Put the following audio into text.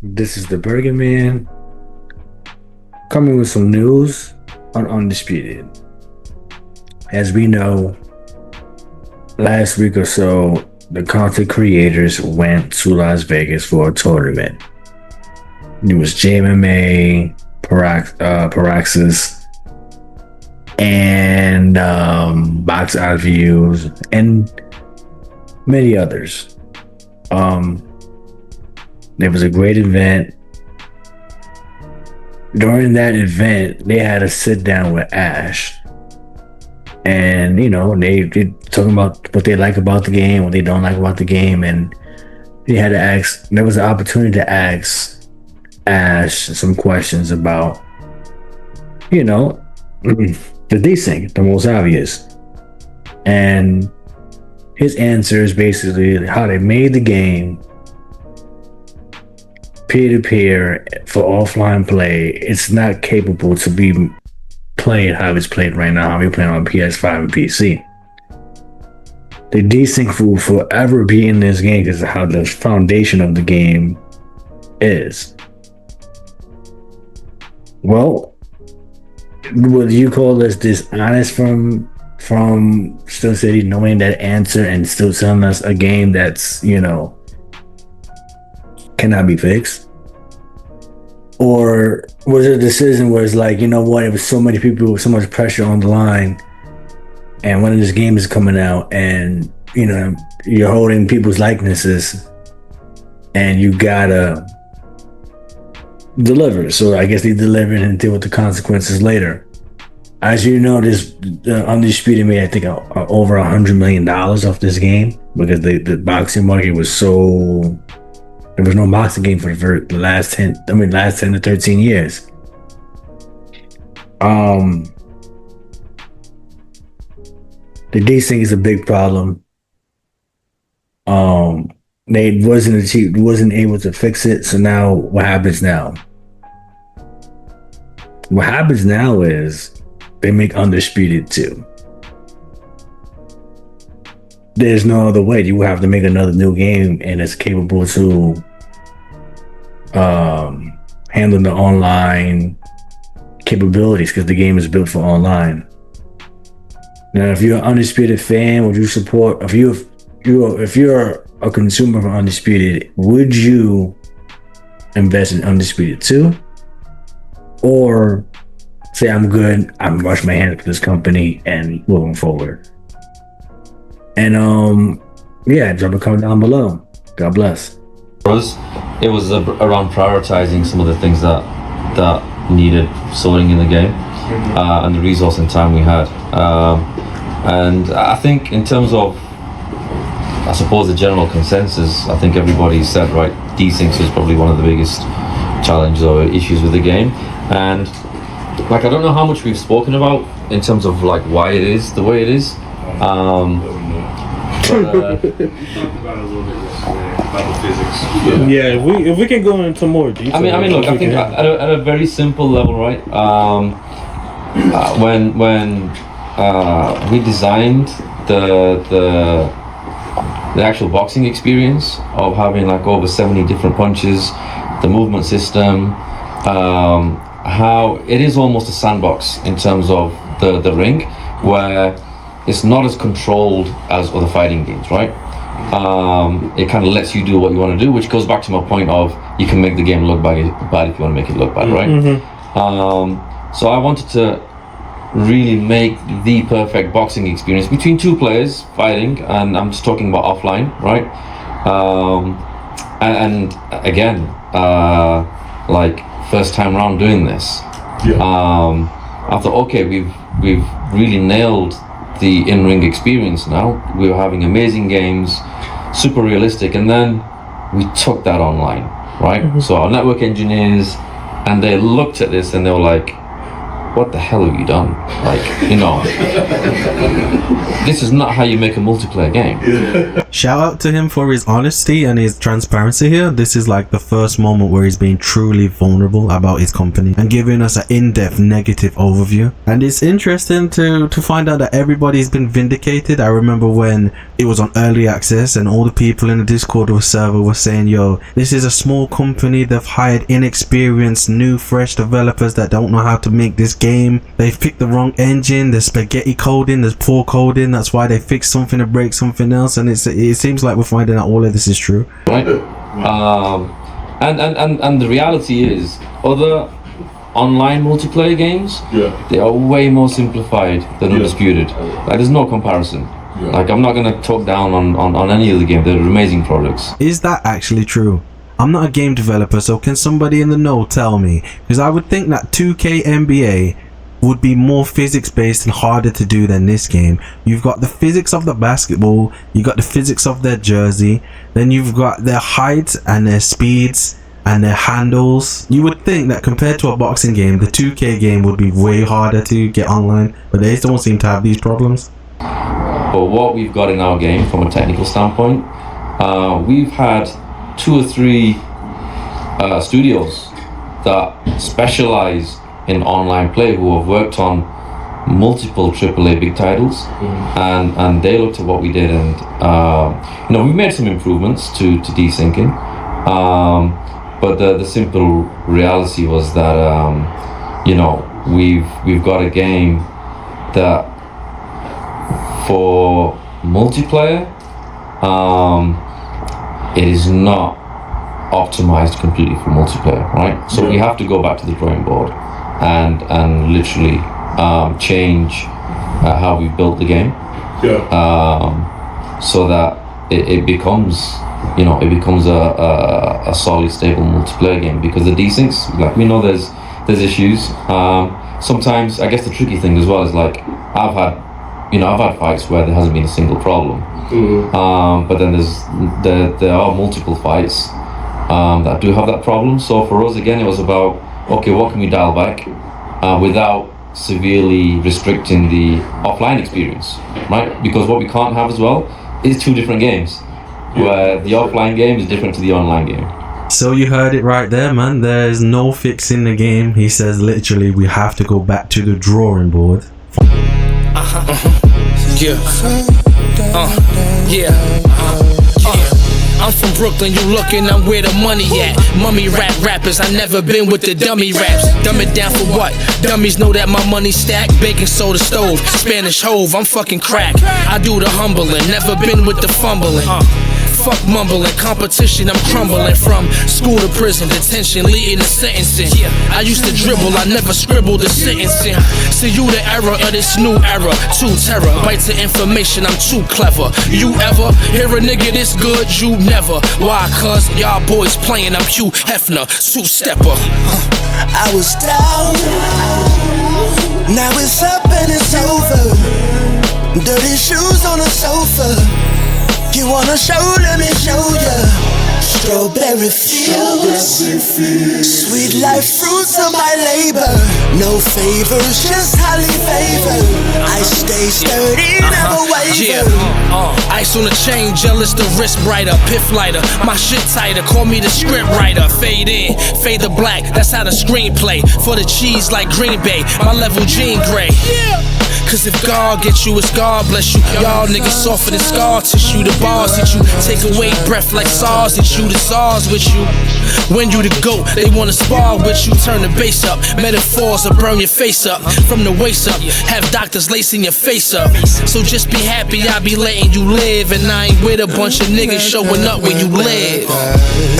This is the Burger Man coming with some news on Undisputed. As we know, last week or so, the content creators went to Las Vegas for a tournament. It was JMMA, Paraxis, and Box Out Views, and many others. It was a great event. During that event, they had a sit down with Ash. And, they talking about what they like about the game, what they don't like about the game. And he had to ask, there was an opportunity to ask Ash some questions about, the desync, the most obvious. And his answer is basically how they made the game peer-to-peer for offline play. It's not capable to be played how it's played right now, how we're playing on PS5 and PC. The desync will forever be in this game because of how the foundation of the game is. Well, would you call this dishonest from Steel City knowing that answer and still telling us a game that's, cannot be fixed? Or was it a decision where it's like, it was so many people with so much pressure on the line, and when this game is coming out and you're holding people's likenesses and you gotta deliver. So I guess they delivered and deal with the consequences later. As you know, this Undisputed made, I think, over $100 million off this game because the boxing market was so. There was no boxing game for the last 10 to 13 years. The desync is a big problem. They wasn't able to fix it. So now what happens now? What happens now is they make Undisputed 2. There's no other way. You will have to make another new game, and it's capable to handle the online capabilities because the game is built for online. Now, if you're an Undisputed fan, would you support? If you're a consumer of Undisputed, would you invest in Undisputed 2, or say I'm good, I'm washing my hands with this company and moving forward? And drop a comment down below. God bless. It was around prioritizing some of the things that needed sorting in the game, and the resource and time we had. And I think in terms of, I suppose, the general consensus, I think everybody said, right, desyncs is probably one of the biggest challenges or issues with the game. And I don't know how much we've spoken about in terms of why it is the way it is. Yeah, if we can go into more detail. I mean, look, I think at a very simple level, right? When we designed the actual boxing experience of having over 70 different punches, the movement system, how it is almost a sandbox in terms of the ring, where it's not as controlled as other fighting games, right? It kind of lets you do what you want to do, which goes back to my point of you can make the game look bad if you want to make it look bad, right? Mm-hmm. So I wanted to really make the perfect boxing experience between two players fighting, and I'm just talking about offline, right? And again, first time around doing this, I thought, okay, we've really nailed the in-ring experience now. We were having amazing games, super realistic, and then we took that online, right? Mm-hmm. So our network engineers, and they looked at this and they were like, what the hell have you done? This is not how you make a multiplayer game. Shout out to him for his honesty and his transparency here. This is like the first moment where he's being truly vulnerable about his company and giving us an in-depth negative overview. And it's interesting to find out that everybody's been vindicated. I remember when it was on early access and all the people in the Discord server were saying, yo, this is a small company. They've hired inexperienced, new, fresh developers that don't know how to make this game. They've picked the wrong engine. There's spaghetti coding. There's poor coding. That's why they fix something to break something else. And it seems like we're finding out all of this is true. Right. And the reality is, other online multiplayer games, they are way more simplified than Undisputed. Like, there's no comparison. Like, I'm not gonna talk down on any other game. They're amazing products. Is that actually true? I'm not a game developer, so can somebody in the know tell me? Because I would think that 2K NBA would be more physics based and harder to do than this game. You've got the physics of the basketball, you got the physics of their jersey, then you've got their height and their speeds and their handles. You would think that compared to a boxing game, the 2K game would be way harder to get online, but they don't seem to have these problems. But what we've got in our game from a technical standpoint, we've had 2 or 3 studios that specialize in online play who have worked on multiple AAA big titles, and they looked at what we did, and we've made some improvements to desyncing, but the simple reality was that we've got a game that for multiplayer it is not optimized completely for multiplayer, right? So we have to go back to the drawing board and literally change how we built the game, so that it becomes a solid, stable multiplayer game. Because the desyncs, like, we know there's issues. Sometimes I guess the tricky thing as well is, like, I've had fights where there hasn't been a single problem, but then there are multiple fights that do have that problem. So for us, again, it was about, okay, what can we dial back without severely restricting the offline experience, right? Because what we can't have as well is 2 different games, where the offline game is different to the online game. So you heard it right there, man. There's no fixing the game. He says literally we have to go back to the drawing board. I'm from Brooklyn, you looking, I'm where the money at. Mummy rap rappers, I never been with the dummy raps. Dumb it down for what? Dummies know that my money stack. Baking soda stove, Spanish hove, I'm fucking crack. I do the humbling, never been with the fumbling. Fuck mumbling, competition, I'm crumbling. From school to prison, detention, leading to sentencing. I used to dribble, I never scribbled the sentencing. See you the era of this new era. 2 terabytes of information, I'm too clever. You ever hear a nigga this good? You never. Why? Cause y'all boys playing, I'm Hugh Hefner, 2-stepper. I was down, now it's up and it's over. Dirty shoes on the sofa. You wanna show, let me show ya. Strawberry fields, sweet life fruits of my labor. No favors, just highly favored. I stay sturdy, never waver. Ice on the chain, jealous the wrist brighter. Piff lighter, my shit tighter. Call me the script writer. Fade in, fade the black. That's how the screenplay. For the cheese like Green Bay, my level Jean Grey. Cause if God gets you, it's God bless you. Y'all niggas softer than scar tissue. The bars hit you, take away breath like SARS hit you. The SARS with you. When you the GOAT, they wanna spar with you. Turn the bass up, metaphors will burn your face up. From the waist up, have doctors lacing your face up. So just be happy I be letting you live, and I ain't with a bunch of niggas showing up where you live.